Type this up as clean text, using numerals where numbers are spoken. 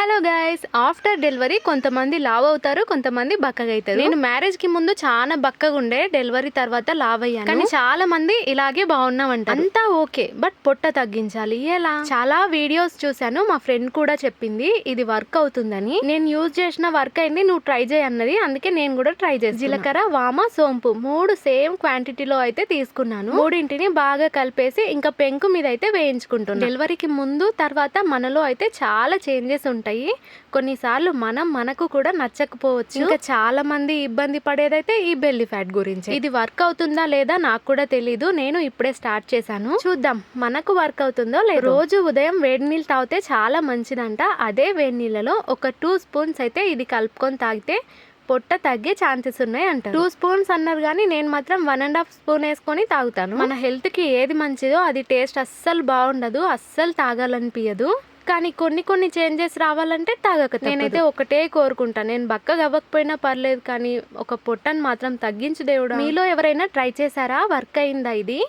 Hello guys, after delivery కొంతమంది లావ్ అవుతారు, కొంతమంది బక్కగా అవుతారు. నేను మ్యారేజ్ కి ముందు చాలా బక్కగా ఉండే, డెలివరీ తర్వాత లావ్ అయ్యాను. కానీ చాలా మంది ఇలాగే బాగున్నామంట. అంతా ఓకే, బట్ పొట్ట తగ్గించాలి ఎలా? చాలా వీడియోస్ చూసాను, మా ఫ్రెండ్ కూడా చెప్పింది ఇది వర్క్ అవుతుందని. నేను యూజ్ చేసిన వర్క్ అయింది, నువ్వు ట్రై చేయి అన్నది. అందుకే నేను కూడా ట్రై చేసి జీలకర్ర, వామ, సోంపు 3 సేమ్ క్వాంటిటీలో అయితే తీసుకున్నాను. మూడింటిని బాగా కలిపేసి ఇంకా పెంకు మీద అయితే వేయించుకుంటున్నాను. డెలివరీకి ముందు తర్వాత మనలో అయితే చాలా చేంజెస్ ఉంటాయి. కొన్నిసార్లు మనకు కూడా నచ్చకపోవచ్చు. ఇంకా చాలా మంది ఇబ్బంది పడేదైతే ఈ బెల్లీ ఫ్యాట్ గురించి. ఇది వర్క్ అవుతుందా లేదా నాకు కూడా తెలీదు, నేను ఇప్పుడే స్టార్ట్ చేశాను. చూద్దాం మనకు వర్క్ అవుతుందో లేదు. రోజు ఉదయం వేడి నీళ్ళు తాగితే చాలా మంచిదంట. అదే వేడి నీళ్ళలో ఒక 2 స్పూన్స్ అయితే ఇది కలుపుకొని తాగితే పొట్ట తగ్గే ఛాన్సెస్ ఉన్నాయి అంట. 2 స్పూన్స్ అన్నారు కానీ నేను మాత్రం 1.5 స్పూన్ వేసుకొని తాగుతాను. మన హెల్త్ కి ఏది మంచిదో అది టేస్ట్ అస్సలు బాగుండదు, అస్సలు తాగాలనిపించదు. కానీ కొన్ని చేంజెస్ రావాలంటే తాగక. నేనైతే ఒకటే కోరుకుంటా, నేను బక్కగా అవ్వకపోయినా పర్లేదు కానీ ఒక పొట్టను మాత్రం తగ్గించు దేవుడా. మీలో ఎవరైనా ట్రై చేశారా? వర్క్ అయిందా ఇది?